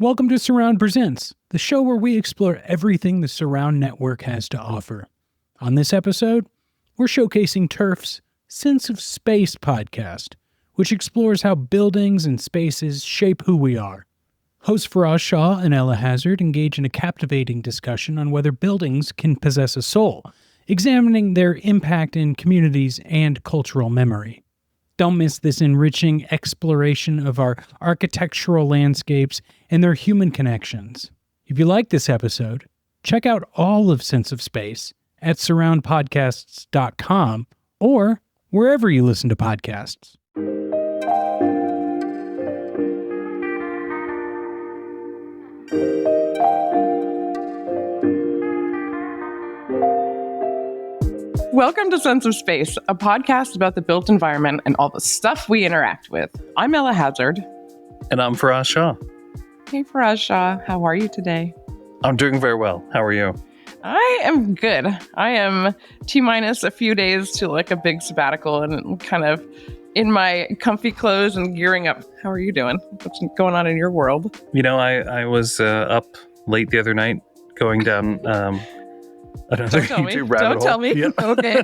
Welcome to Surround Presents, the show where we explore everything the Surround Network has to offer. On this episode, we're showcasing Turf's Sense of Space podcast, which explores how buildings and spaces shape who we are. Hosts Faraz and Ella engage in a captivating discussion on whether buildings can possess a soul, examining their impact in communities and cultural memory. Don't miss this enriching exploration of our architectural landscapes and their human connections. If you like this episode, check out all of Sense of Space at surroundpodcasts.com or wherever you listen to podcasts. Welcome to Sense of Space, a podcast about the built environment and all the stuff we interact with. I'm Ella Hazard. And I'm Faraz Shah. Hey, Faraz Shah. How are you today? I'm doing very well. How are you? I am good. I am T-minus a few days to like a big sabbatical and kind of in my comfy clothes and gearing up. How are you doing? What's going on in your world? You know, I was up late the other night going down another YouTube rabbit hole. Don't tell me. Yep. Okay.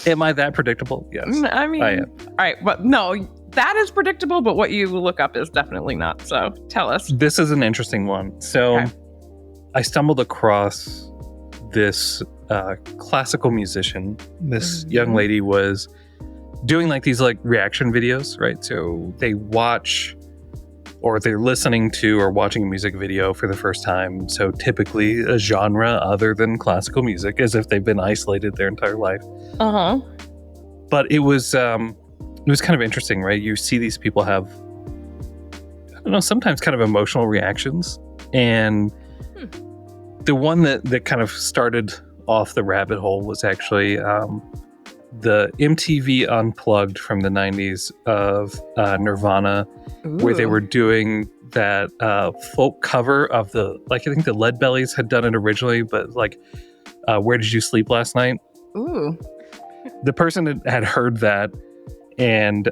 Am I that predictable? Yes. I mean, I am. All right. But no, that is predictable, but what you look up is definitely not. So tell us. This is an interesting one. So Okay. I stumbled across this classical musician. This young lady was doing like these like reaction videos, right? So they watch or they're listening to or watching a music video for the first time. So typically a genre other than classical music, as if they've been isolated their entire life. Uh-huh. But it was kind of interesting, right? You see these people have, I don't know, sometimes kind of emotional reactions. And the one that kind of started off the rabbit hole was actually the MTV Unplugged from the 90s of Nirvana, where they were doing that folk cover of the, like, I think the Leadbellies had done it originally, but like, Where Did You Sleep Last Night? Ooh. The person had heard that and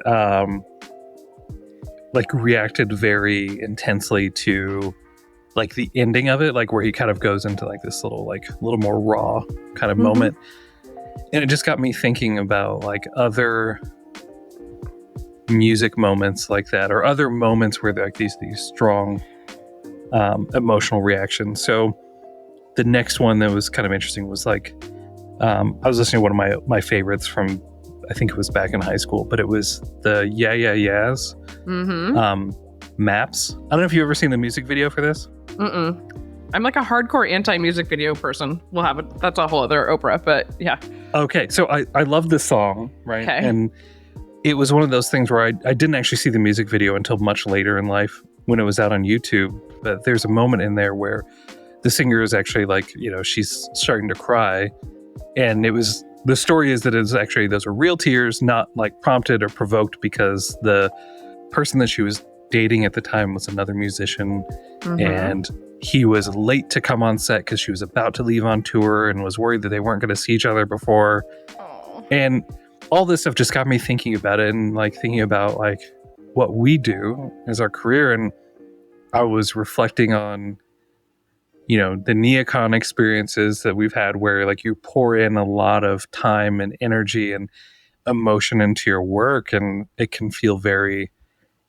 like reacted very intensely to like the ending of it, like where he kind of goes into like this little more raw kind of moment. And it just got me thinking about like other music moments like that, or other moments where like these strong emotional reactions. So the next one that was kind of interesting was like I was listening to one of my favorites from, I think it was back in high school, but it was the Yeah Yeah Yeahs Maps. I don't know if you've ever seen the music video for this. I'm like a hardcore anti-music video person. We'll have it. That's a whole other Oprah, but yeah. Okay, so I love this song, right? Okay. And it was one of those things where I didn't actually see the music video until much later in life when it was out on YouTube. But there's a moment in there where the singer is actually like, you know, she's starting to cry. And the story is that it's actually, those are real tears, not like prompted or provoked because the person that she was dating at the time was another musician. And he was late to come on set because she was about to leave on tour and was worried that they weren't going to see each other before. Aww. And all this stuff just got me thinking about it and like thinking about like what we do as our career. And I was reflecting on, you know, the neocon experiences that we've had where like you pour in a lot of time and energy and emotion into your work and it can feel very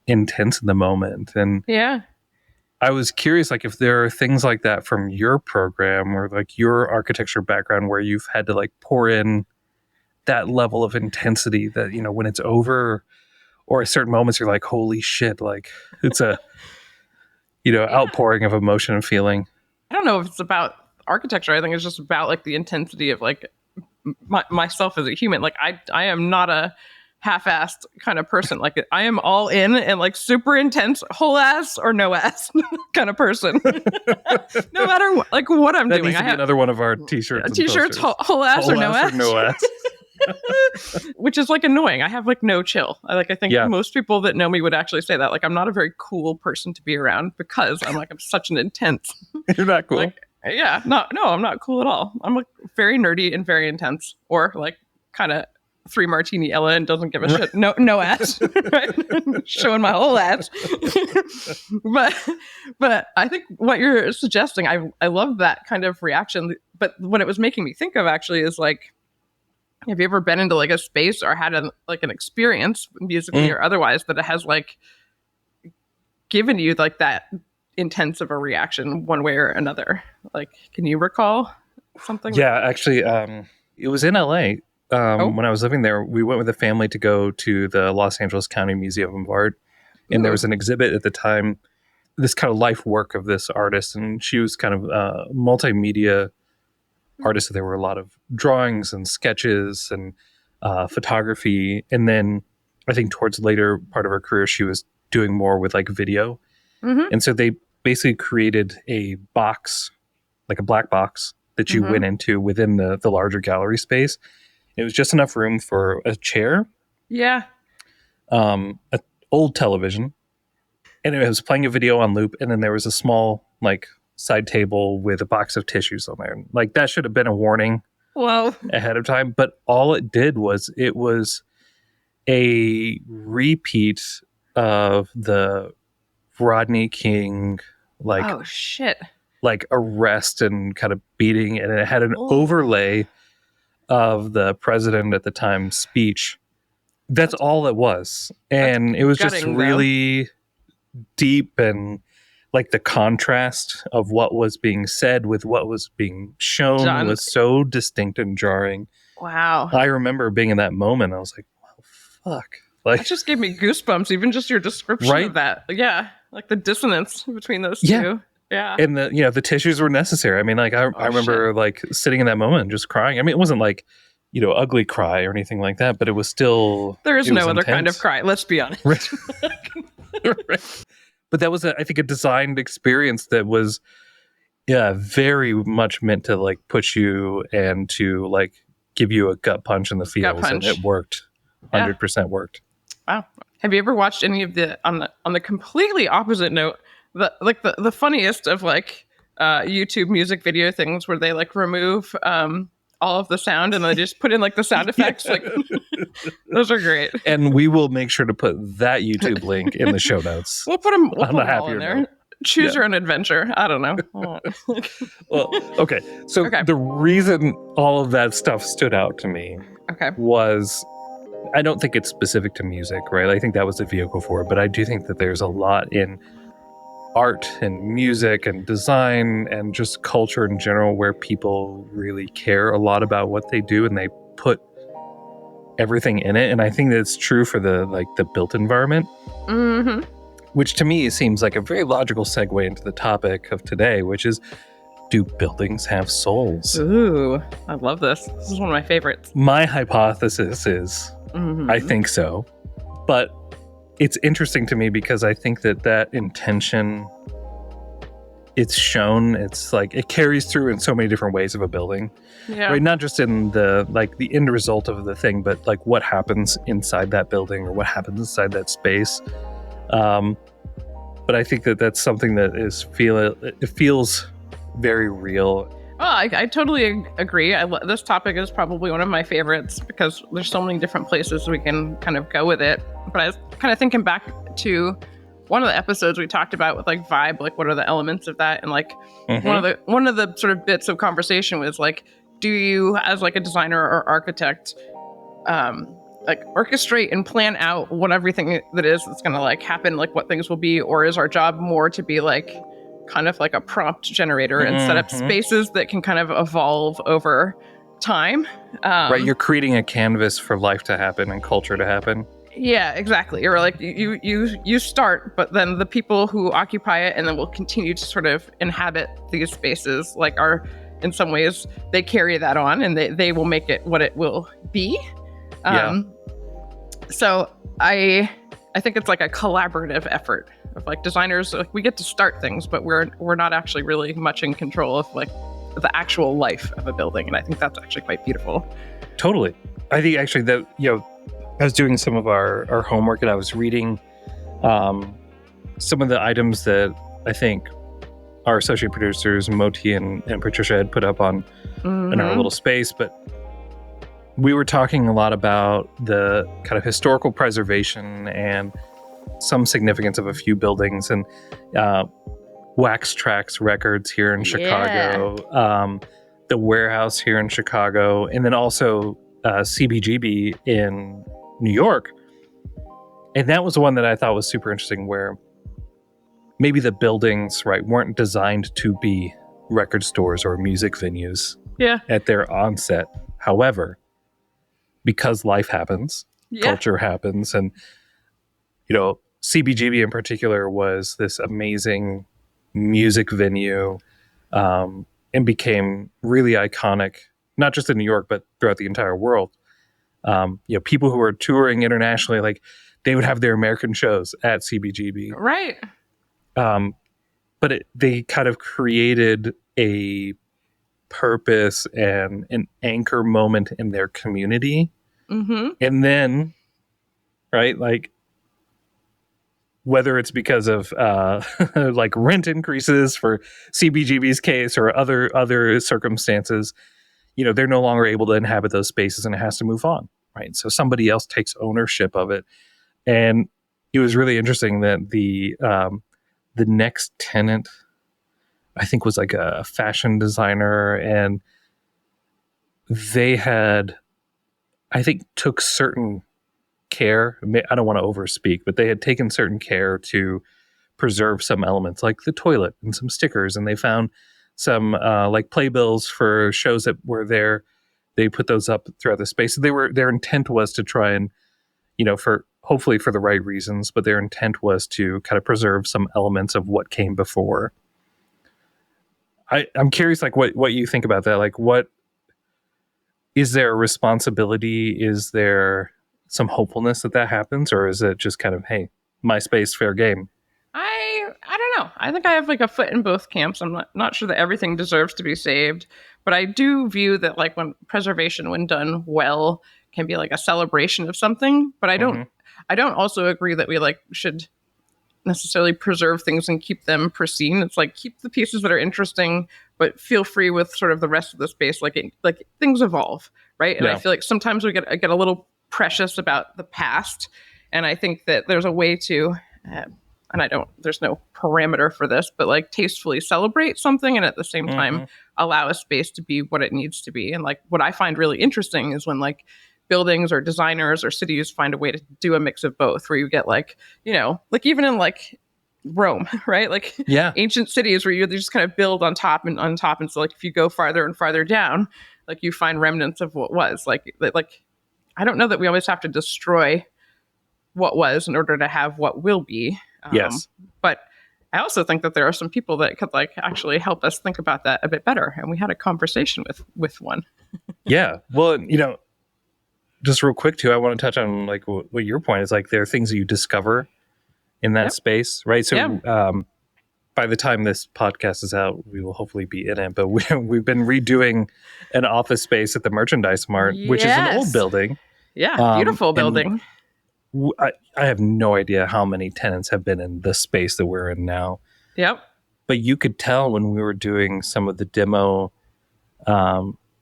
intense in the moment. And Yeah. I was curious, like, if there are things like that from your program or like your architecture background where you've had to like pour in that level of intensity that, you know, when it's over or at certain moments you're like, holy shit, like it's a, you know, outpouring of emotion and feeling. I don't know if it's about architecture. I think it's just about like the intensity of like myself as a human. Like I am not a half-assed kind of person. Like I am all in and like super intense, whole ass or no ass kind of person. No matter what, like what I'm That doing. needs to be another one of our t-shirts. and T-shirts, posters. whole ass or no ass. Or no ass. Which is like annoying. I have like no chill. I think Yeah. most people that know me would actually say that. Like I'm not a very cool person to be around because I'm such an intense. You're not cool. Like, yeah, no, I'm not cool at all. I'm like very nerdy and very intense, or like kind of 3 martini Ella and doesn't give a shit. No ass, right? Showing my whole ass. but I think what you're suggesting, I love that kind of reaction. But what it was making me think of actually is like, have you ever been into like a space or had an experience musically or otherwise that it has like given you like that intense of a reaction one way or another? Like, can you recall something? Yeah, actually, it was in LA. When I was living there, we went with a family to go to the Los Angeles County Museum of Art. And there was an exhibit at the time, this kind of life work of this artist. And she was kind of a multimedia artist. So there were a lot of drawings and sketches and photography. And then I think towards the later part of her career, she was doing more with like video. And so they basically created a box, like a black box that you went into within the larger gallery space. It was just enough room for a chair. Yeah. An old television. And it was playing a video on loop. And then there was a small like side table with a box of tissues on there. Like that should have been a warning ahead of time. But all it did was it was a repeat of the Rodney King like oh shit, like arrest and kind of beating, and it had an overlay of the president at the time speech. That's all it was. And it was just really deep, and like the contrast of what was being said with what was being shown was so distinct and jarring. Wow. I remember being in that moment. I was like, well, fuck. Like, that just gave me goosebumps, even just your description of that. Yeah. Like the dissonance between those two. Yeah. And the tissues were necessary. I mean, like I remember like sitting in that moment and just crying. I mean, it wasn't like, ugly cry or anything like that, but it was still, there is no other kind of cry. Let's be honest. Right. Right. But that was I think a designed experience that was, very much meant to like push you and to like give you a gut punch in the feels. And it worked. 100% worked. Wow. Have you ever watched any of the on the completely opposite note, the funniest of like YouTube music video things where they like remove all of the sound and they just put in like the sound effects? Like those are great. And we will make sure to put that YouTube link in the show notes. We'll put them all in there. Note. Choose your own adventure. I don't know. Well, okay. So the reason all of that stuff stood out to me was, I don't think it's specific to music, right? I think that was the vehicle for it, but I do think that there's a lot in art and music and design and just culture in general where people really care a lot about what they do and they put everything in it. And I think that's true for the built environment, which to me seems like a very logical segue into the topic of today, which is, do buildings have souls? Ooh, I love this. This is one of my favorites. My hypothesis is, I think so. But it's interesting to me because I think that intention, it's shown, it's like it carries through in so many different ways of a building. Yeah. Right? Not just in the end result of the thing, but like what happens inside that building or what happens inside that space. But I think that's something that it feels very real. Oh, I totally agree. This topic is probably one of my favorites because there's so many different places we can kind of go with it. But I was kind of thinking back to one of the episodes we talked about with like vibe, like what are the elements of that? And like one of the sort of bits of conversation was like, do you as like a designer or architect like orchestrate and plan out what everything that is that's going to like happen, like what things will be, or is our job more to be like kind of like a prompt generator and set up spaces that can kind of evolve over time? Right, you're creating a canvas for life to happen and culture to happen. Yeah, exactly. Or like you start, but then the people who occupy it and then will continue to sort of inhabit these spaces like are in some ways they carry that on and they will make it what it will be. So I think it's like a collaborative effort of like designers. Like we get to start things, but we're not actually really much in control of like the actual life of a building, and I think that's actually quite beautiful. Totally. I think actually that I was doing some of our homework and I was reading some of the items that I think our associate producers Moti and Patricia had put up on in our little space, but we were talking a lot about the kind of historical preservation and some significance of a few buildings, and Wax Trax Records here in Chicago, the Warehouse here in Chicago, and then also CBGB in New York. And that was the one that I thought was super interesting, where maybe the buildings, right, weren't designed to be record stores or music venues at their onset. However, because life happens, culture happens, and CBGB in particular was this amazing music venue, and became really iconic, not just in New York, but throughout the entire world. People who were touring internationally, like, they would have their American shows at CBGB. Right. But they kind of created a purpose and an anchor moment in their community. Mm-hmm. And then, right, like, whether it's because of like rent increases for CBGB's case or other circumstances, they're no longer able to inhabit those spaces, and it has to move on, right? So somebody else takes ownership of it. And it was really interesting that the next tenant, I think, was like a fashion designer, and they had, I think, took certain care. I don't want to overspeak, but they had taken certain care to preserve some elements, like the toilet and some stickers, and they found some like playbills for shows that were there. They put those up throughout the space. So their intent was to try and, hopefully for the right reasons, but their intent was to kind of preserve some elements of what came before. I'm curious, like, what you think about that. Like, what is there a responsibility? Is there some hopefulness that happens, or is it just kind of, hey, my space, fair game? I don't know. I think I have like a foot in both camps. I'm not sure that everything deserves to be saved, but I do view that, like, when preservation, when done well, can be like a celebration of something. But I don't also agree that we like should necessarily preserve things and keep them pristine. It's like, keep the pieces that are interesting, but feel free with sort of the rest of the space. Like things evolve, right? And I feel like sometimes we get a little precious about the past, and I think that there's a way to, there's no parameter for this, but like tastefully celebrate something, and at the same time allow a space to be what it needs to be. And like, what I find really interesting is when like buildings or designers or cities find a way to do a mix of both, where you get like, like even in like Rome, right? Like ancient cities where you just kind of build on top. And so like, if you go farther and farther down, like you find remnants of what was like, I don't know that we always have to destroy what was in order to have what will be. Yes. But I also think that there are some people that could like actually help us think about that a bit better. And we had a conversation with one. Yeah. Well, just real quick too, I want to touch on like what your point is. Like, there are things that you discover in that space, right? So by the time this podcast is out, we will hopefully be in it. But we've been redoing an office space at the Merchandise Mart, which is an old building. Yeah, beautiful building. I have no idea how many tenants have been in the space that we're in now. Yep. But you could tell when we were doing some of the demo,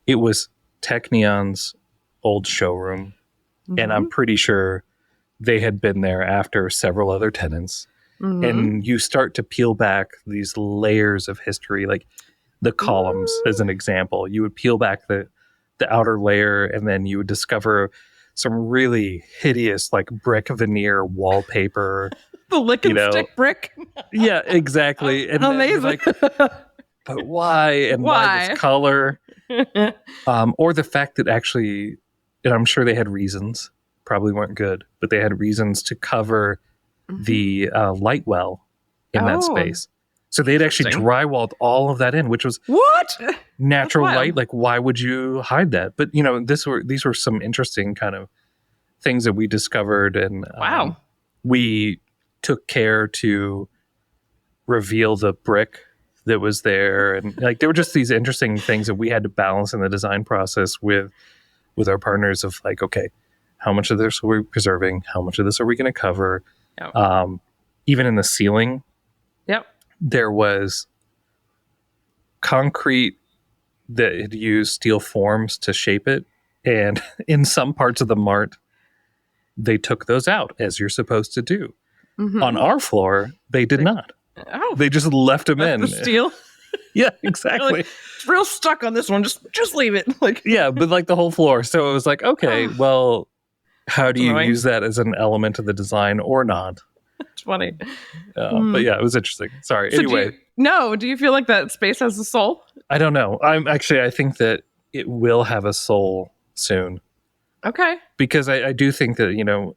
it was Technion's old showroom. And I'm pretty sure they had been there after several other tenants. And you start to peel back these layers of history, like the columns as an example. You would peel back the outer layer, and then you would discover some really hideous like brick veneer wallpaper. The lick and stick brick. Yeah, exactly. And amazing. Like, but why? And why this color? Or the fact that actually, and I'm sure they had reasons, probably weren't good, but they had reasons to cover the light well in that space. So they'd actually drywalled all of that in, which was natural light. Like, why would you hide that? But these were some interesting kind of things that we discovered, and we took care to reveal the brick that was there, and like there were just these interesting things that we had to balance in the design process with our partners. Of like, okay, how much of this are we preserving? How much of this are we going to cover? Even in the ceiling. There was concrete that had used steel forms to shape it, And in some parts of the mart, they took those out, as you're supposed to do. Mhm. On our floor, they did not. Oh, They just left them in. the steel. Yeah, exactly. Like, it's real stuck on this one. Just leave it. Like, Yeah, but like the whole floor. So it was like, okay, well, how do you annoying. use that as an element of the design or not? it's funny. But yeah, it was interesting. Sorry. So Anyway, do you feel like that space has a soul? I don't know. I think that it will have a soul soon, Okay. because I do think that,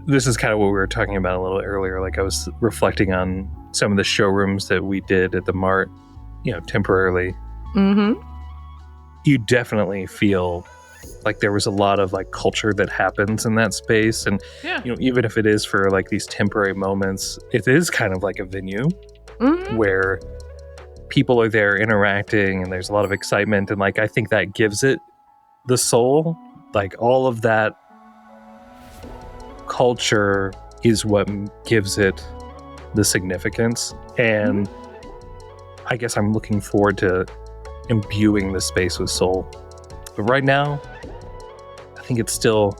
this is kind of what we were talking about a little earlier. Like, I was reflecting on some of the showrooms that we did at the mart, temporarily. Mm-hmm. You definitely feel like there was a lot of like culture that happens in that space. And, Yeah. even if it is for like these temporary moments, it is kind of like a venue Mm-hmm. where people are there interacting and there's a lot of excitement. And like, I think that gives it the soul. Like, all of that culture is what gives it the significance. And I guess I'm looking forward to imbuing the space with soul. But right now, I think it's still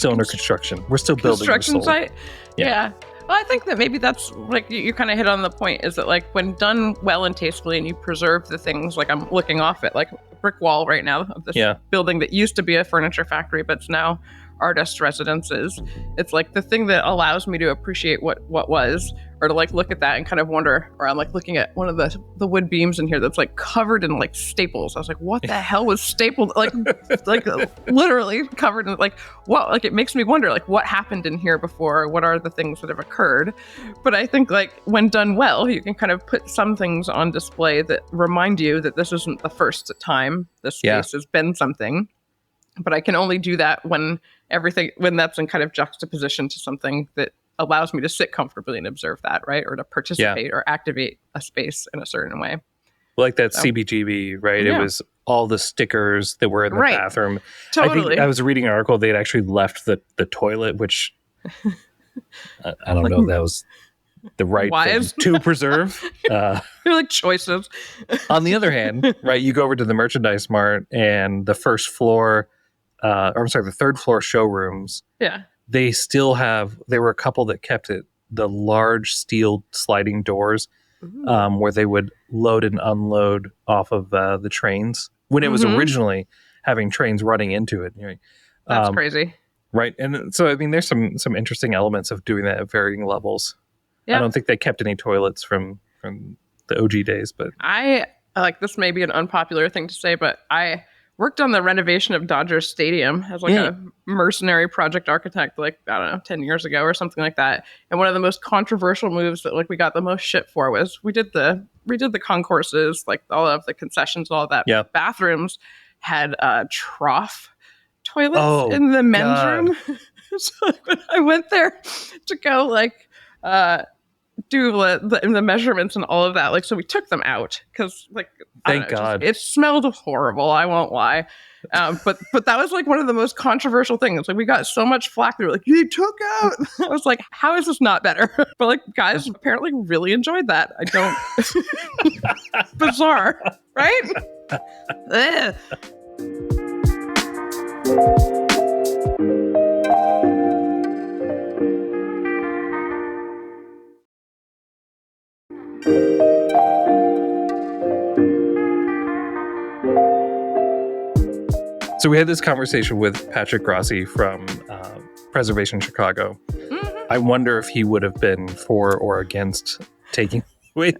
under construction. We're still building the Construction soul. site. Yeah. Yeah. Well, I think that maybe that's like you kind of hit on the point, is that like when done well and tastefully, and you preserve the things, like I'm looking off at like a brick wall right now of this Yeah. building that used to be a furniture factory, but it's now artist residences. It's like the thing that allows me to appreciate what was, or to like look at that and kind of wonder. Or I'm like looking at one of the wood beams in here that's like covered in like staples. I was like, what the hell was stapled? Like literally covered in like what? Like, it makes me wonder, like, what happened in here before? What are the things that have occurred? But I think like when done well, you can kind of put some things on display that remind you that this isn't the first time this space has been something. But I can only do that when that's in kind of juxtaposition to something that allows me to sit comfortably and observe that, right? Or to participate or activate a space in a certain way. Like that CBGB, right? Yeah. It was all the stickers that were in the bathroom. Totally. I think I was reading an article, they'd actually left the toilet, which I don't know if that was the right Wise. thing to preserve. They're like choices. On the other hand, right, you go over to the merchandise mart and the first floor, the third floor showrooms, Yeah. they still there were a couple that kept it, the large steel sliding doors, where they would load and unload off of the trains when it was originally having trains running into it. That's crazy. Right. And so, I mean, there's some interesting elements of doing that at varying levels. Yeah. I don't think they kept any toilets from the OG days, but I like, this may be an unpopular thing to say, but I worked on the renovation of Dodger Stadium as like a mercenary project architect, like, I don't know, 10 years ago or something like that. And one of the most controversial moves that like we got the most shit for was we redid the concourses, like all of the concessions, all of that. Yeah. Bathrooms had trough toilets in the men's room. So like, when I went there to go like do the measurements and all of that, like, so we took them out because like, thank God, it smelled horrible, I won't lie. But that was like one of the most controversial things. Like, we got so much flack. They were like, you took out. I was like, how is this not better? But like, guys apparently really enjoyed that. I don't. Bizarre, right? Ugh. So we had this conversation with Patrick Grossi from Preservation Chicago. I wonder if he would have been for or against taking away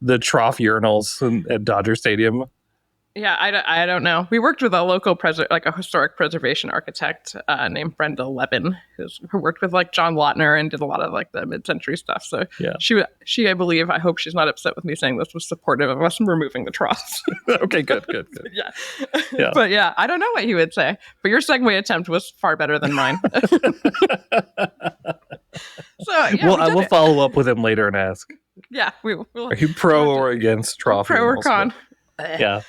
the trough urinals at Dodger Stadium. Yeah, I don't know. We worked with a local a historic preservation architect named Brenda Levin, who worked with like John Lautner and did a lot of like the mid-century stuff. So yeah, she I believe, I hope she's not upset with me saying this, was supportive of us removing the troughs. Okay, good. Yeah. Yeah. But yeah, I don't know what he would say. But your segue attempt was far better than mine. So yeah, well, we'll follow up with him later and ask. Yeah, we'll. Are you pro or against trough? Pro or con? Yeah.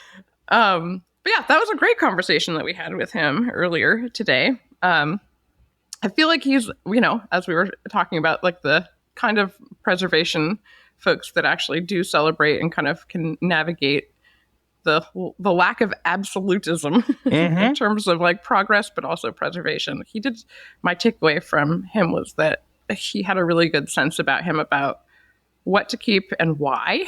But yeah, that was a great conversation that we had with him earlier today. I feel like he's, as we were talking about, like the kind of preservation folks that actually do celebrate and kind of can navigate the lack of absolutism in terms of like progress, but also preservation. My takeaway from him was that he had a really good sense about what to keep and why.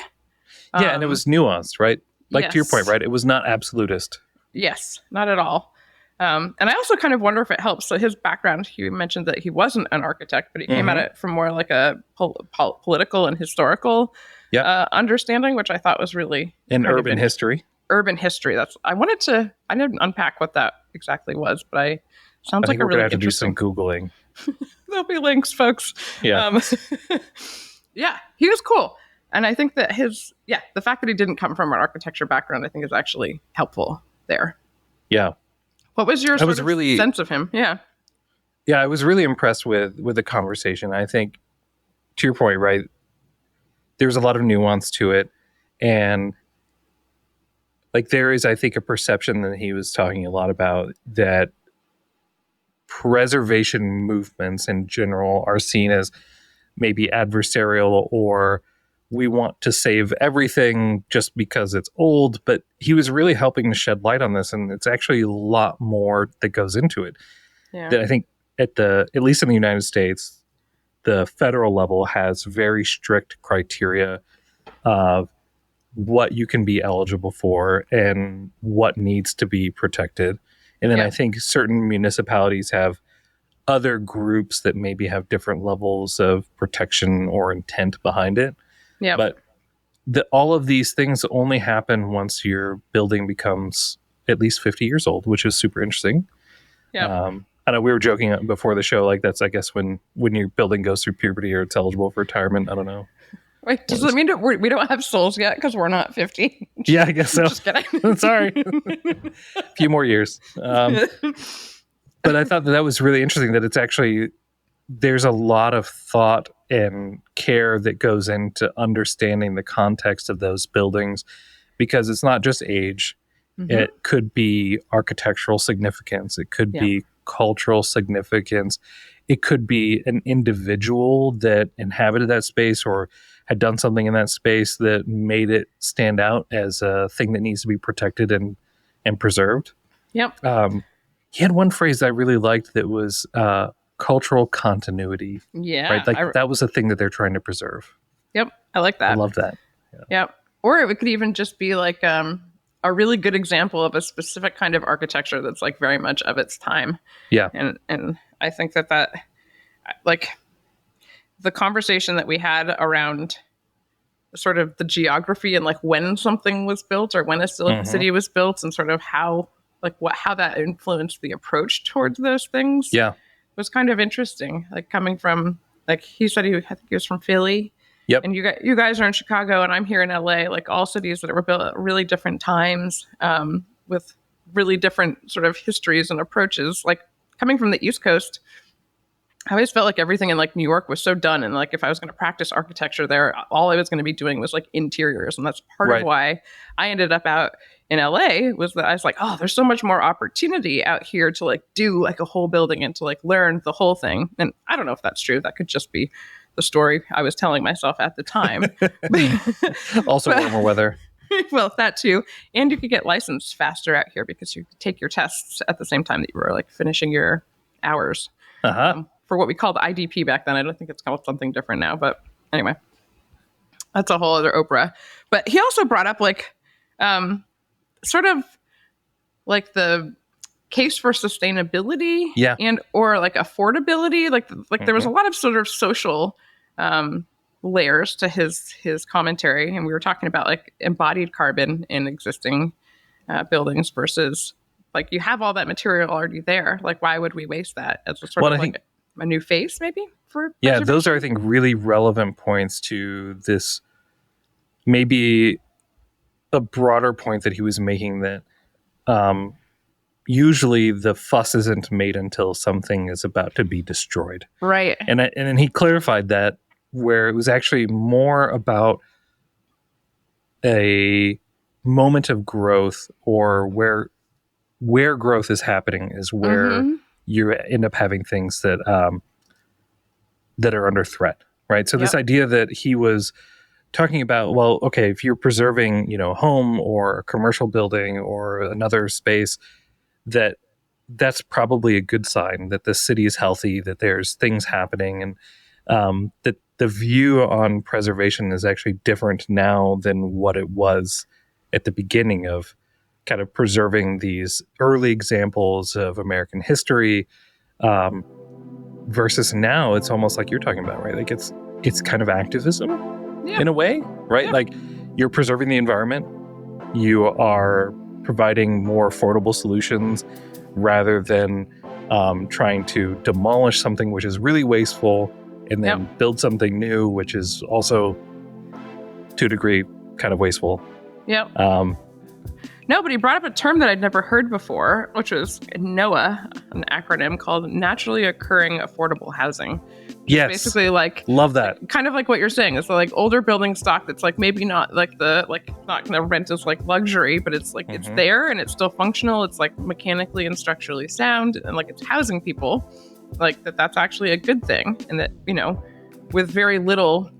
Yeah, and it was nuanced, right? Like to your Yes. point, right? It was not absolutist. Yes, not at all. And I also kind of wonder if it helps. So his background, he mentioned that he wasn't an architect, but he came at it from more like a political and historical understanding, which I thought was really In kind of urban history. Urban history. I didn't unpack what that exactly was, but sounds I think like a we're going really to have to do interesting. some Googling. There'll be links, folks. Yeah. Yeah, he was cool. And I think that the fact that he didn't come from an architecture background, I think is actually helpful there. Yeah. What was your sense of him? Yeah. Yeah, I was really impressed with the conversation. I think, to your point, right, there's a lot of nuance to it. And like there is, I think, a perception that he was talking a lot about that preservation movements in general are seen as maybe adversarial, or we want to save everything just because it's old. But he was really helping to shed light on this, and it's actually a lot more that goes into it. Yeah. That I think at least in the United States, the federal level has very strict criteria of what you can be eligible for and what needs to be protected. And then I think certain municipalities have other groups that maybe have different levels of protection or intent behind it. Yeah. But all of these things only happen once your building becomes at least 50 years old, which is super interesting. Yeah. I know we were joking before the show, like that's, I guess, when your building goes through puberty or it's eligible for retirement. I don't know. Wait, does it mean that we don't have souls yet because we're not 50? Yeah, I guess so. Just kidding. Sorry. A few more years. But I thought that was really interesting that it's actually, there's a lot of thought and care that goes into understanding the context of those buildings, because it's not just age. It could be architectural significance. It could be cultural significance. It could be an individual that inhabited that space or had done something in that space that made it stand out as a thing that needs to be protected and preserved. Yep. He had one phrase that I really liked that was cultural continuity. Yeah. Right? Like that was a thing that they're trying to preserve. Yep. I like that. I love that. Yep. Or it could even just be like a really good example of a specific kind of architecture that's like very much of its time. Yeah. And I think that like the conversation that we had around sort of the geography and like when something was built or when a city was built and sort of how that influenced the approach towards those things was kind of interesting. Like coming from, like he said, I think he was from Philly. Yep. And you guys are in Chicago and I'm here in LA, like all cities that were built at really different times with really different sort of histories and approaches. Like coming from the East Coast, I always felt like everything in like New York was so done. And like if I was going to practice architecture there, all I was going to be doing was like interiors. And that's part of why I ended up out in LA, was that I was like, oh, there's so much more opportunity out here to like do like a whole building and to like learn the whole thing. And I don't know if that's true. That could just be the story I was telling myself at the time. Also warmer weather. Well, that too. And you could get licensed faster out here because you could take your tests at the same time that you were like finishing your hours. For what we called IDP back then. I don't think it's called something different now, but anyway, that's a whole other Oprah. But he also brought up like sort of like the case for sustainability and or like affordability. Like there was a lot of sort of social layers to his commentary, and we were talking about like embodied carbon in existing buildings versus like you have all that material already there. Like why would we waste that as a sort of like a new face maybe for those are, I think, really relevant points to this, maybe a broader point that he was making, that usually the fuss isn't made until something is about to be destroyed. Right. And then he clarified that, where it was actually more about a moment of growth, or where growth is happening is where you end up having things that that are under threat, right? So this idea that he was talking about, well, okay, if you're preserving, a home or a commercial building or another space, that's probably a good sign that the city is healthy, that there's things happening, and that the view on preservation is actually different now than what it was at the beginning of kind of preserving these early examples of American history, versus now it's almost like you're talking about, right? Like it's kind of activism in a way, right? Like you're preserving the environment, you are providing more affordable solutions rather than trying to demolish something which is really wasteful and then build something new, which is also to a degree kind of wasteful. Yep. No, but he brought up a term that I'd never heard before, which was NOAA, an acronym called Naturally Occurring Affordable Housing. Yes. Basically, like, love that. Kind of like what you're saying. It's like older building stock that's like maybe not like not going to rent as like luxury, but it's like it's there and it's still functional. It's like mechanically and structurally sound, and like it's housing people. Like that's actually a good thing, and that with very little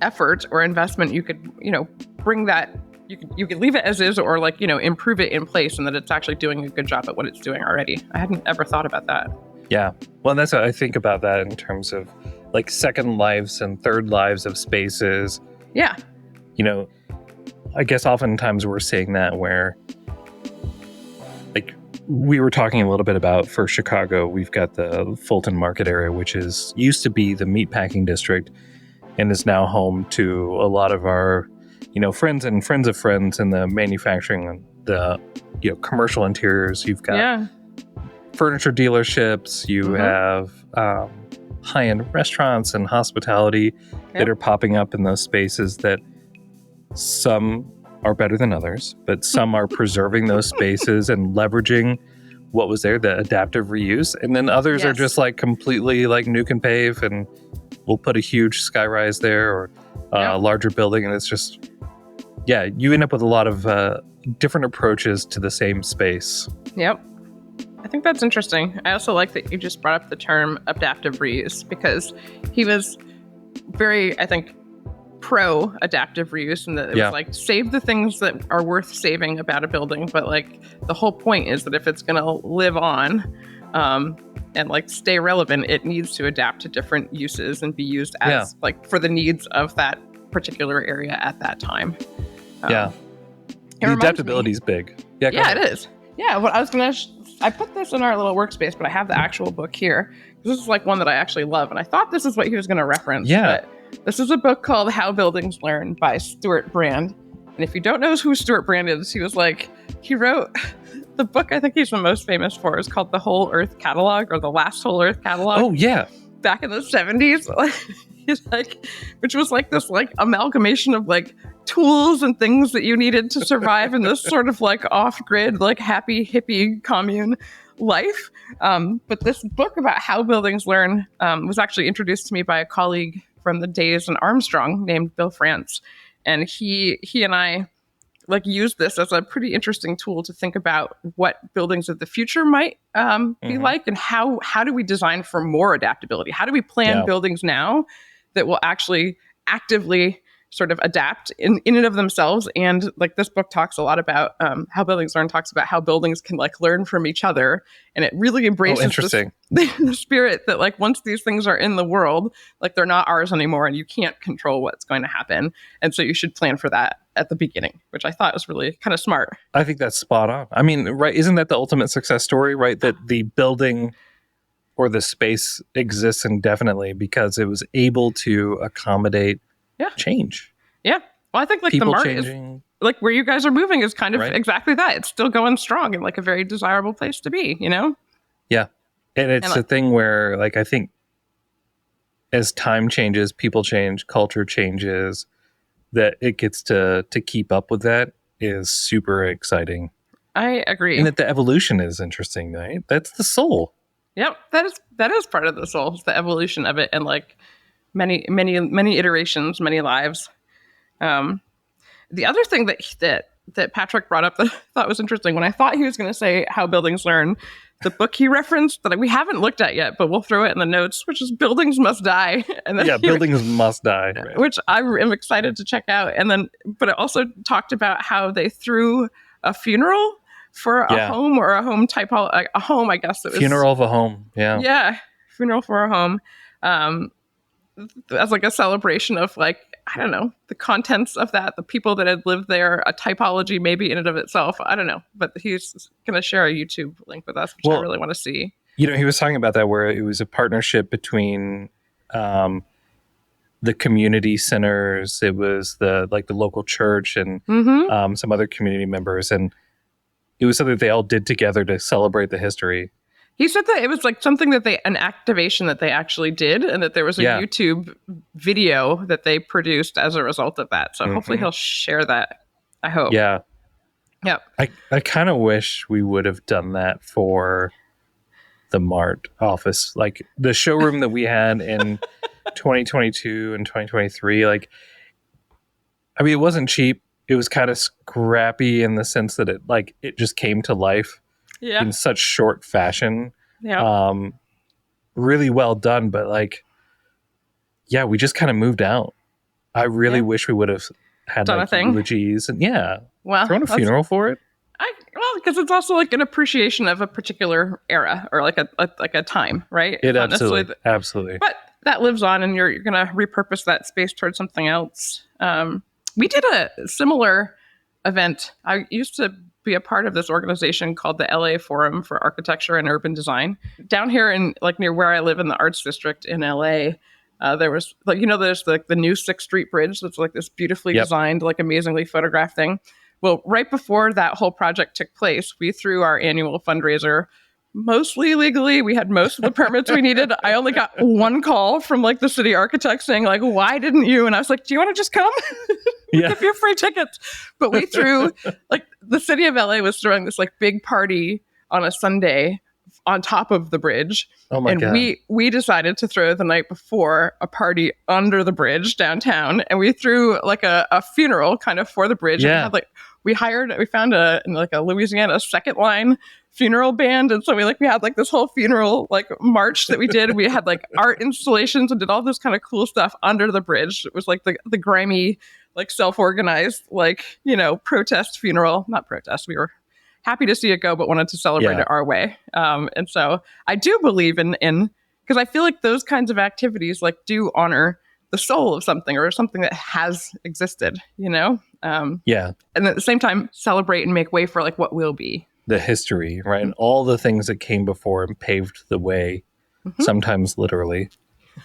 effort or investment, you could bring that. You could leave it as is, or like improve it in place, and that it's actually doing a good job at what it's doing already. I hadn't ever thought about that. Yeah, well, that's what I think about that in terms of like second lives and third lives of spaces. Yeah, I guess oftentimes we're seeing that where, like, we were talking a little bit about for Chicago, we've got the Fulton Market area, which used to be the meatpacking district, and is now home to a lot of our friends and friends of friends in the manufacturing and the commercial interiors. You've got furniture dealerships, you have high-end restaurants and hospitality that are popping up in those spaces, that some are better than others, but some are preserving those spaces and leveraging what was there, the adaptive reuse, and then others are just like completely like nuke and pave, and we'll put a huge skyrise there or a larger building, and it's just you end up with a lot of different approaches to the same space. Yep. I think that's interesting. I also like that you just brought up the term adaptive reuse, because he was very, I think, pro adaptive reuse, and that it was like save the things that are worth saving about a building, but like the whole point is that if it's going to live on and like stay relevant, it needs to adapt to different uses and be used as like for the needs of that particular area at that time. The adaptability is big. Yeah, it is. Yeah, what I was gonna I put this in our little workspace, but I have the actual book here. This is like one that I actually love, and I thought this is what he was going to reference. But this is a book called How Buildings Learn by Stuart Brand. And if you don't know who Stuart Brand is, he wrote the book I think he's the most famous for is called The Whole Earth Catalog, or The Last Whole Earth Catalog. Oh, yeah. Back in the 70s. He's like, which was like this like amalgamation of like tools and things that you needed to survive in this sort of like off-grid, like happy hippie commune life. But this book about how buildings learn was actually introduced to me by a colleague from the days in Armstrong named Bill France. And he and I like used this as a pretty interesting tool to think about what buildings of the future might be like, and how do we design for more adaptability? How do we plan buildings now that will actually actively sort of adapt in and of themselves? And like this book talks a lot about how buildings learn, talks about how buildings can like learn from each other, and it really embraces the spirit that like once these things are in the world, like they're not ours anymore, and you can't control what's going to happen, and so you should plan for that at the beginning, which I thought was really kind of smart. I think that's spot on. I mean, right? Isn't that the ultimate success story, right? That the building or the space exists indefinitely because it was able to accommodate change. Yeah. Well, I think like people the market changing. Is, like where you guys are moving is kind of exactly that. It's still going strong and like a very desirable place to be, Yeah. And it's a thing where like, I think as time changes, people change, culture changes, that it gets to keep up with that is super exciting. I agree. And that the evolution is interesting, right? That's the soul. Yep, that is part of the soul, the evolution of it, and like many iterations, many lives. The other thing that Patrick brought up that I thought was interesting, when I thought he was going to say how buildings learn, the book he referenced that we haven't looked at yet, but we'll throw it in the notes, which is Buildings Must Die. And then Buildings Must Die. Right. Which I am excited to check out. And then, but it also talked about how they threw a funeral for a home or a home type, a home, I guess. It was, funeral of a home. Yeah. Yeah. Funeral for a home. As like a celebration of like, I don't know, the contents of that, the people that had lived there, a typology maybe in and of itself. I don't know. But he's going to share a YouTube link with us, which I really want to see. You know, he was talking about that where it was a partnership between the community centers. It was the local church and some other community members. And it was something they all did together to celebrate the history. He said that it was like something that an activation that they actually did, and that there was a YouTube video that they produced as a result of that. So hopefully he'll share that. I hope. Yeah. Yep. I kind of wish we would have done that for the Mart office, like the showroom that we had in 2022 and 2023. Like, I mean, it wasn't cheap. It was kind of scrappy in the sense that it just came to life. Yeah. In such short fashion. Yeah. Really well done, but we just kind of moved out. I really wish we would have had done a thing. Eulogies and thrown a funeral for it. Because it's also like an appreciation of a particular era or like a time, right? It absolutely. But that lives on, and you're going to repurpose that space towards something else. We did a similar event. I used to be a part of this organization called the LA Forum for Architecture and Urban Design. Down here in near where I live in the Arts District in LA, there was there's the new 6th Street Bridge that's like this beautifully designed, amazingly photographed thing. Well, right before that whole project took place, we threw our annual fundraiser mostly legally. We had most of the permits we needed. I only got one call from the city architect saying why didn't you? And I was like, do you want to just come? Give you free tickets. But we threw the city of LA was throwing this big party on a Sunday on top of the bridge. Oh my God. we decided to throw the night before a party under the bridge downtown, and we threw a funeral kind of for the bridge. Yeah. And we found a Louisiana second line funeral band, and so we had this whole funeral march that we did. We had art installations and did all this kind of cool stuff under the bridge. It was the grimy self-organized protest funeral. Not protest, we were happy to see it go, but wanted to celebrate it our way. And so I do believe in because I feel those kinds of activities do honor the soul of something or something that has existed, and at the same time celebrate and make way for what will be. The history, right? And all the things that came before and paved the way, sometimes literally,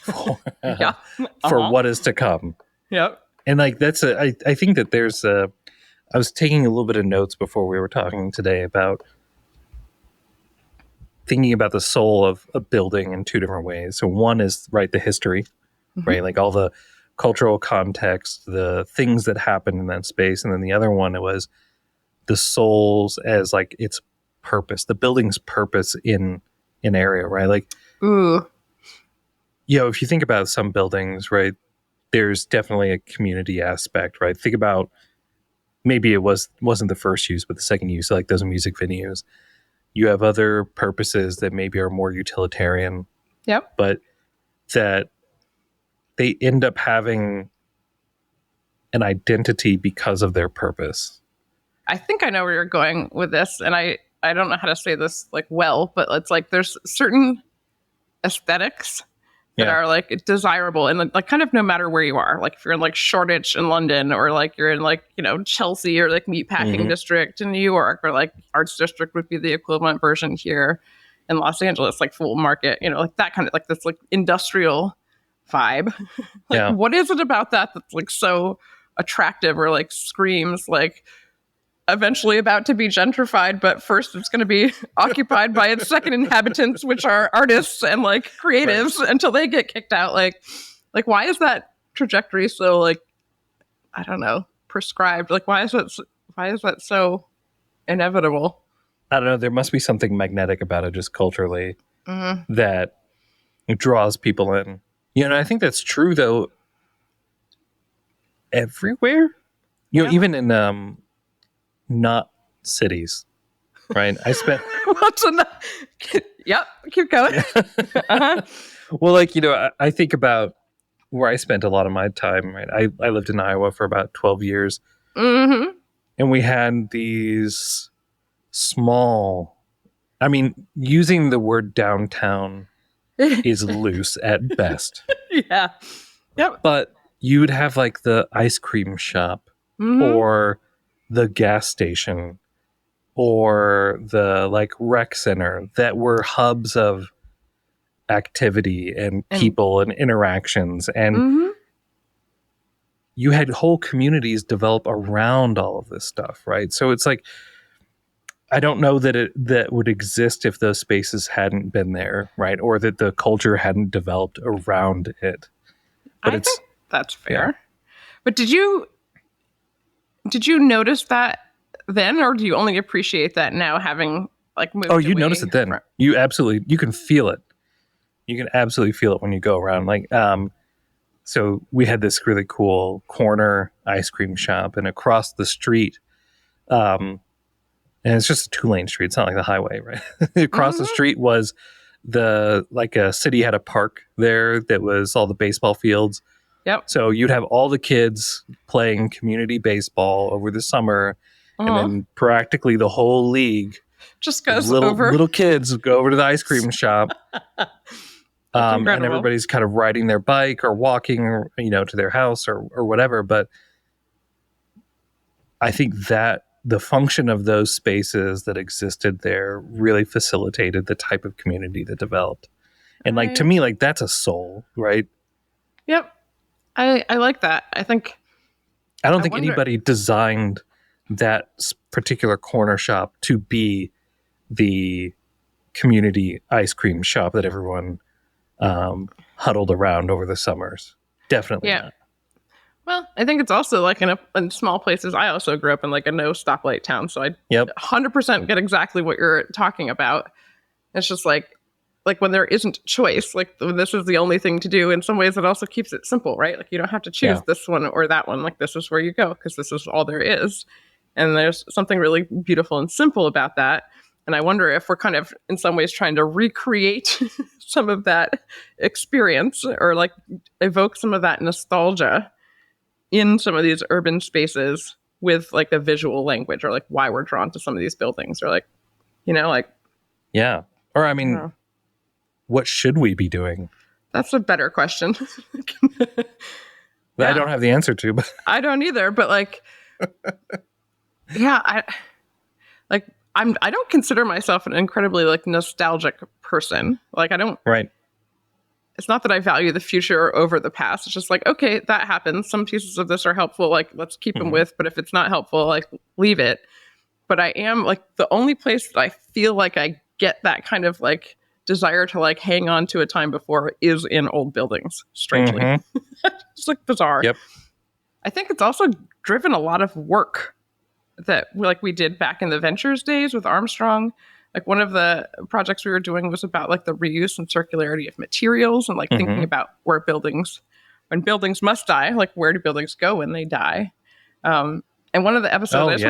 for what is to come. Yep. And I think that there's I was taking a little bit of notes before we were talking today about thinking about the soul of a building in two different ways. So one is, the history, right? All the cultural context, the things that happened in that space. And then the other one, it was the souls as its purpose, the building's purpose in an area, right? Ooh. If you think about some buildings, right, there's definitely a community aspect, right? Think about maybe it wasn't the first use, but the second use, those music venues. You have other purposes that maybe are more utilitarian. Yep. But that they end up having an identity because of their purpose. I think I know where you're going with this, and I don't know how to say this well, but it's there's certain aesthetics that are desirable and kind of no matter where you are. If you're in Shoreditch in London, or you're in Chelsea or Meatpacking District in New York, or Arts District would be the equivalent version here in Los Angeles, Full Market, that kind of this industrial vibe. What is it about that that's so attractive or screams eventually about to be gentrified, but first it's going to be occupied by its second inhabitants, which are artists and creatives, until they get kicked out. Why is that trajectory so I don't know, prescribed? Why is that so inevitable? I don't know. There must be something magnetic about it, just culturally, that draws people in. I think that's true though. Everywhere, even in not cities, right? I spent What's in the? Yep, keep going. Uh-huh. well, like, I think about where I spent a lot of my time, right? I lived in Iowa for about 12 years, Mm-hmm. and we had these small, I mean, using the word downtown is loose at best, Yeah. Yep. but you would have like the ice cream shop Mm-hmm. or the gas station or the like rec center that were hubs of activity and people and interactions, and Mm-hmm. you had whole communities develop around all of this stuff, right? So it's like, I don't know that would exist if those spaces hadn't been there, right? Or that the culture hadn't developed around it. But I think that's fair. But did you notice that then, or do you only appreciate that now, having like moved? You notice it then. You can feel it. You can absolutely feel it when you go around. Like, so we had this really cool corner ice cream shop, and across the street, and it's just a 2-lane street. It's not like the highway, right? Across the street was a city had a park there that was all the baseball fields. Yep. So you'd have all the kids playing community baseball over the summer, and then practically the whole league just goes over. Little kids go over to the ice cream shop. And everybody's kind of riding their bike or walking, or, to their house or whatever. But I think that the function of those spaces that existed there really facilitated the type of community that developed. And like, to me, like, that's a soul, right? Yep. I like that. I don't think anybody designed that particular corner shop to be the community ice cream shop that everyone huddled around over the summers. Definitely not. Well, I think it's also like in small places. I also grew up in like a no stoplight town, so I 100% get exactly what you're talking about. It's just like when there isn't choice, like when this is the only thing to do. In some ways, it also keeps it simple, right? Like you don't have to choose this one or that one. Like this is where you go because this is all there is. And there's something really beautiful and simple about that. And I wonder if we're kind of, in some ways, trying to recreate some of that experience or like evoke some of that nostalgia in some of these urban spaces with like a visual language, or like why we're drawn to some of these buildings, or like, yeah. Or I mean, what should we be doing? That's a better question. I don't have the answer to, but I don't either. But like, I don't consider myself an incredibly like nostalgic person. Like I don't. Right. It's not that I value the future over the past. It's just like, okay, that happens. Some pieces of this are helpful. Like, let's keep them with. But if it's not helpful, like, leave it. But I am like the only place that I feel like I get that kind of like desire to like hang on to a time before is in old buildings. Strangely, it's like bizarre. Yep. I think it's also driven a lot of work that like we did back in the Ventures days with Armstrong. Like one of the projects we were doing was about like the reuse and circularity of materials and like thinking about when buildings must die, like where do buildings go when they die? And one of the episodes,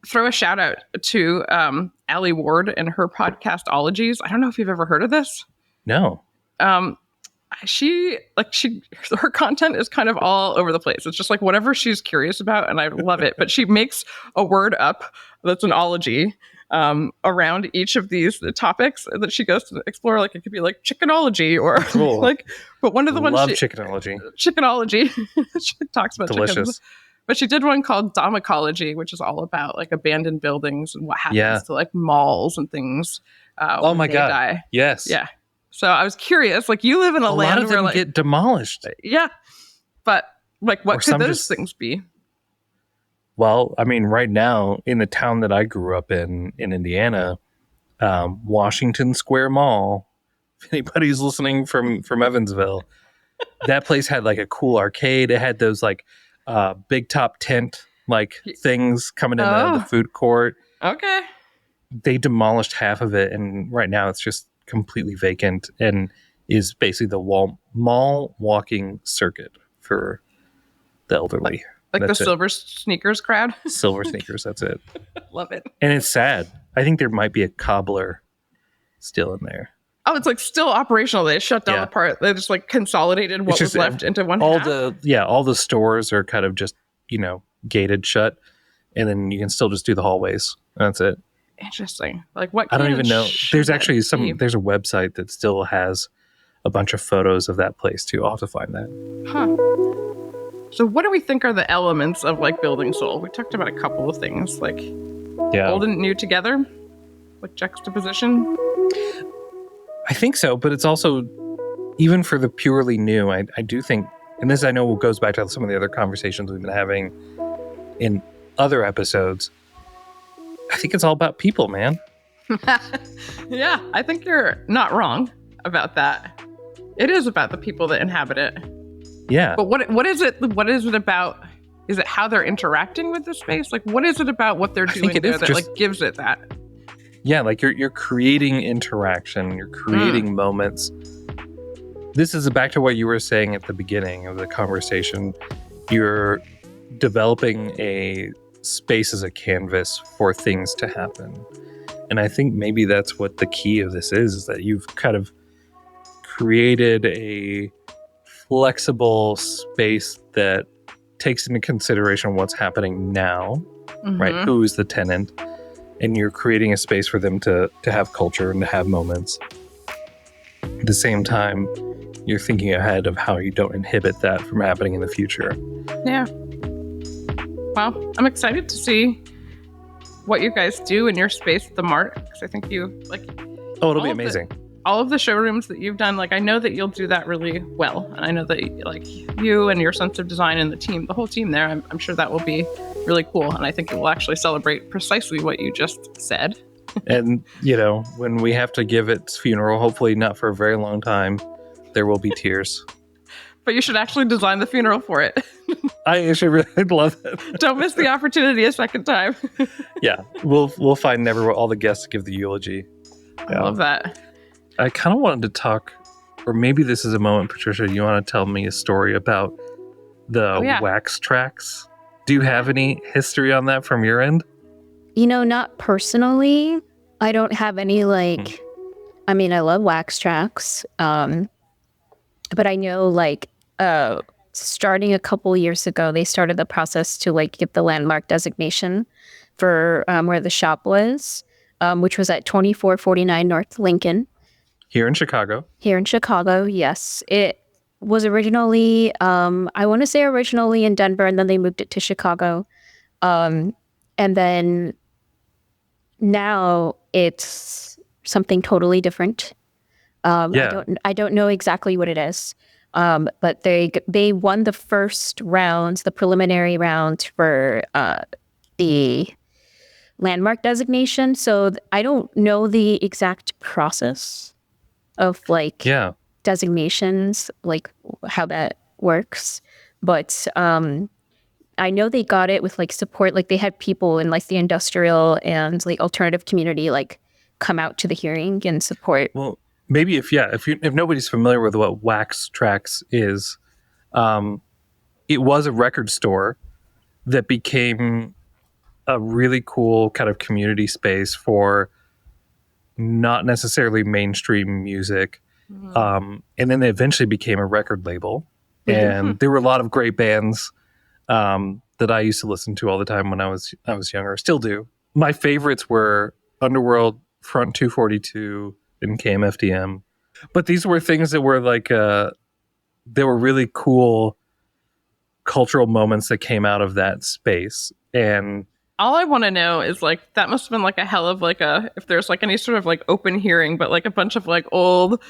throw a shout out to Allie Ward and her podcast Ologies. I don't know if you've ever heard of this. No. Her content is kind of all over the place. It's just like whatever she's curious about, and I love it. But she makes a word up that's an ology around each of these topics that she goes to explore. Like it could be like chickenology or like, but one of the ones chickenology. She talks about delicious chickens. But she did one called Domicology, which is all about like abandoned buildings and what happens to like malls and things. Oh my God. Die. Yes. Yeah. So I was curious, like you live in a land lot of them where like get demolished. Yeah. But like what could those things be? Well, I mean, right now in the town that I grew up in Indiana, Washington Square Mall, if anybody's listening from Evansville, that place had like a cool arcade. It had those like big top tent like things coming in the food court. Okay. They demolished half of it, and right now it's just completely vacant and is basically the mall walking circuit for the elderly. Like That's the it. silver sneakers crowd. Silver sneakers. That's it. Love it. And it's sad. I think there might be a cobbler still in there. Oh, it's like still operational. They shut down Yeah. the part. They just like consolidated what It's was just left into one all half. all the stores are kind of just, gated shut, and then you can still just do the hallways. That's it. Interesting. Like what? I don't can even know. should There's that actually be? there's a website that still has a bunch of photos of that place too. I'll have to find that. Huh. So what do we think are the elements of like building soul? We talked about a couple of things, like Yeah. old and new together, like juxtaposition. I think so, but it's also, even for the purely new, I do think, and this I know goes back to some of the other conversations we've been having in other episodes, I think it's all about people, man. Yeah, I think you're not wrong about that. It is about the people that inhabit it. Yeah. But what is it? What is it about? Is it how they're interacting with the space? Like, what is it about what they're doing it there is that just- like gives it that? Yeah, like you're creating interaction, you're creating moments. This is back to what you were saying at the beginning of the conversation. You're developing a space as a canvas for things to happen. And I think maybe that's what the key of this is that you've kind of created a flexible space that takes into consideration what's happening now, right? Mhm. Who is the tenant? And you're creating a space for them to have culture and to have moments. At the same time, you're thinking ahead of how you don't inhibit that from happening in the future. Yeah. Well, I'm excited to see what you guys do in your space at the Mart, because I think you like Oh, it'll be all of the- amazing. all of the showrooms that you've done. Like, I know that you'll do that really well, and I know that like you and your sense of design and the team, the whole team there, I'm sure that will be really cool, and I think it will actually celebrate precisely what you just said. And, when we have to give its funeral, hopefully not for a very long time, there will be tears. But you should actually design the funeral for it. I actually really love it. Don't miss the opportunity a second time. Yeah, we'll find all the guests to give the eulogy. I love that. I kind of wanted to talk, or maybe this is a moment, Patricia, you want to tell me a story about the wax tracks? Do you have any history on that from your end? Not personally. I don't have any I mean, I love wax tracks. But I know starting a couple years ago, they started the process to get the landmark designation for where the shop was, which was at 2449 North Lincoln. Here in Chicago. Here in Chicago, yes. It was originally, I want to say originally in Denver, and then they moved it to Chicago. And then now it's something totally different. I don't know exactly what it is. But they won the first round, the preliminary round for the landmark designation. So I don't know the exact process of designations, how that works. But I know they got it with support. They had people in the industrial and alternative community come out to the hearing and support. Well, maybe if nobody's familiar with what Wax Tracks is, it was a record store that became a really cool kind of community space for not necessarily mainstream music. And then they eventually became a record label. And there were a lot of great bands that I used to listen to all the time when I was younger, still do. My favorites were Underworld, Front 242, and KMFDM. But these were things that were they were really cool cultural moments that came out of that space. And all I want to know is that must have been a hell of if there's any sort of open hearing, but a bunch of old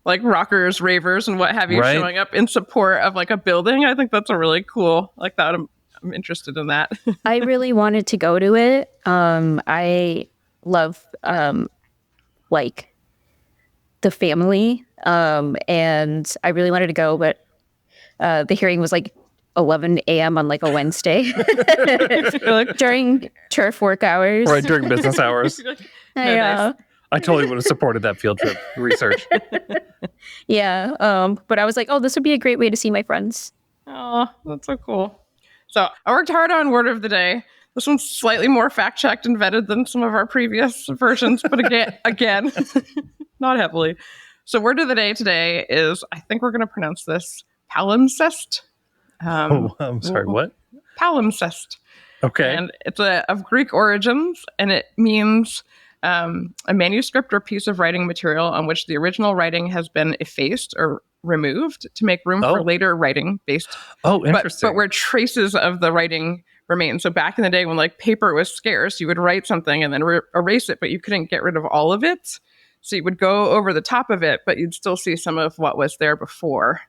rockers, ravers, and what have you showing up in support of a building. I think that's a really cool that. I'm interested in that. I really wanted to go to it. I love the family, and I really wanted to go, but the hearing was 11 a.m. on a Wednesday during turf work hours. Right, during business hours. I totally would have supported that field trip research. Yeah, but I was oh, this would be a great way to see my friends. Oh, that's so cool. So I worked hard on word of the day. This one's slightly more fact-checked and vetted than some of our previous versions, but again, not heavily. So word of the day today is, I think we're going to pronounce this palimpsest. I'm sorry, what? Palimpsest. Okay. And it's of Greek origins, and it means a manuscript or piece of writing material on which the original writing has been effaced or removed to make room for later writing based. Oh, interesting. But where traces of the writing remain. So back in the day when like paper was scarce, you would write something and then erase it, but you couldn't get rid of all of it. So you would go over the top of it, but you'd still see some of what was there before.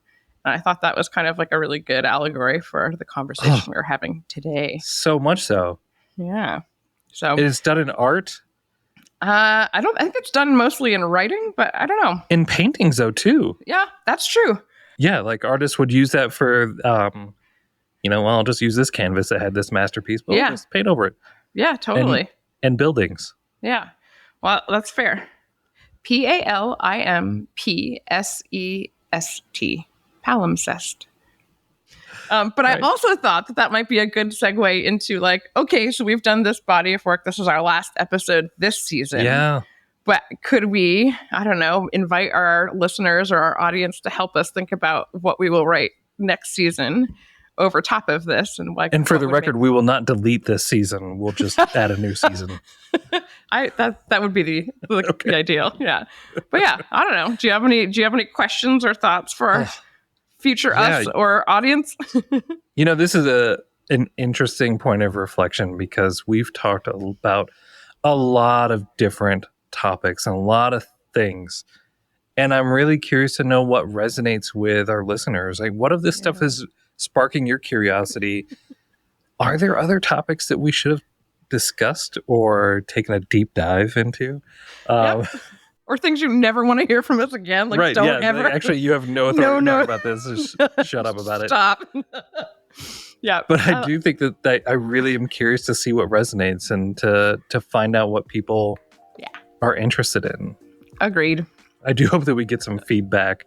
And I thought that was kind of like a really good allegory for the conversation we're having today. So much so. Yeah. So it is done in art. I think it's done mostly in writing, but I don't know. In paintings though too. Yeah, that's true. Yeah, like artists would use that for I'll just use this canvas that had this masterpiece, but we'll just paint over it. Yeah, totally. And buildings. Yeah. Well, that's fair. Palimpsest. Palimpsest. But right. I also thought that might be a good segue into like, okay, so we've done this body of work. This is our last episode this season. Yeah. But could we, I don't know, invite our listeners or our audience to help us think about what we will write next season over top of this? And for the record, we will not delete this season. We'll just add a new season. That would be the ideal. Yeah. But yeah, I don't know. Do you have any questions or thoughts for our future us or audience? This is an interesting point of reflection because we've talked about a lot of different topics and a lot of things. And I'm really curious to know what resonates with our listeners. Like, what of this stuff is sparking your curiosity? Are there other topics that we should have discussed or taken a deep dive into? Or things you never want to hear from us again. Like, right, don't ever. Actually, you have no authority to talk about this. Just shut up about it. Stop. Yeah. But I do think that I really am curious to see what resonates and to find out what people are interested in. Agreed. I do hope that we get some feedback,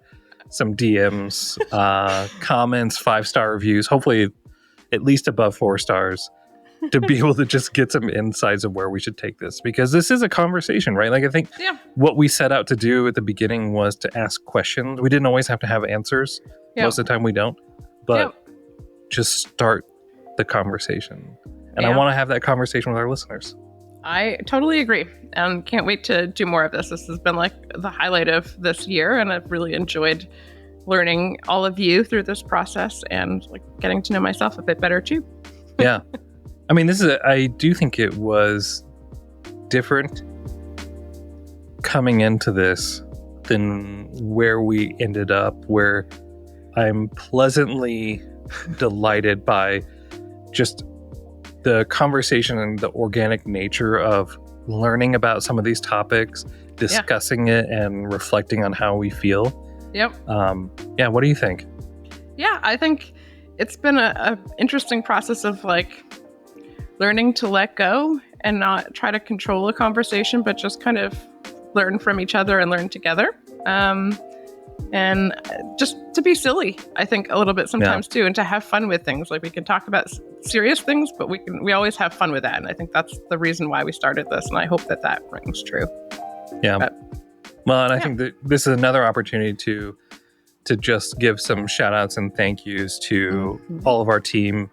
some DMs, comments, 5-star reviews, hopefully at least above 4 stars, to be able to just get some insights of where we should take this. Because this is a conversation, right? Like, I think what we set out to do at the beginning was to ask questions. We didn't always have to have answers. Most of the time we don't. But just start the conversation. And I want to have that conversation with our listeners. I totally agree, and can't wait to do more of this. This has been like the highlight of this year, and I've really enjoyed learning all of you through this process and like getting to know myself a bit better too. Yeah. I mean, I do think it was different coming into this than where we ended up, where I'm pleasantly delighted by just the conversation and the organic nature of learning about some of these topics, discussing it and reflecting on how we feel. Yep. What do you think? Yeah, I think it's been a interesting process of like learning to let go and not try to control a conversation, but just kind of learn from each other and learn together. And just to be silly, I think, a little bit sometimes too, and to have fun with things. Like, we can talk about serious things, but we always have fun with that. And I think that's the reason why we started this. And I hope that rings true. Yeah. I think that this is another opportunity to just give some shout outs and thank yous to all of our team.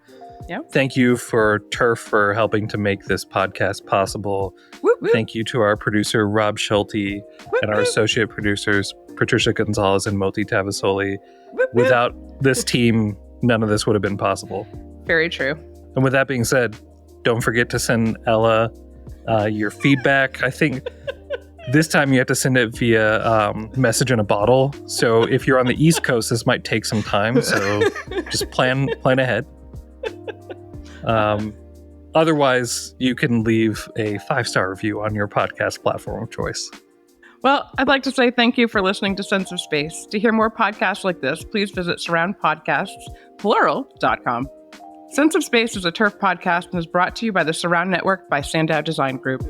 Yep. Thank you for Turf for helping to make this podcast possible. Whoop, whoop. Thank you to our producer, Rob Schulte, and our associate producers, Patricia Gonzalez and Moti Tavasoli. Without this team, none of this would have been possible. Very true. And with that being said, don't forget to send Ella your feedback. I think this time you have to send it via message in a bottle. So if you're on the East Coast, this might take some time. So just plan ahead. Otherwise, you can leave a 5-star review on your podcast platform of choice. Well, I'd like to say thank you for listening to Sense of Space. To hear more podcasts like this, please visit surroundpodcasts.com. Sense of Space is a Turf podcast and is brought to you by the Surround Network by Sandow Design Group.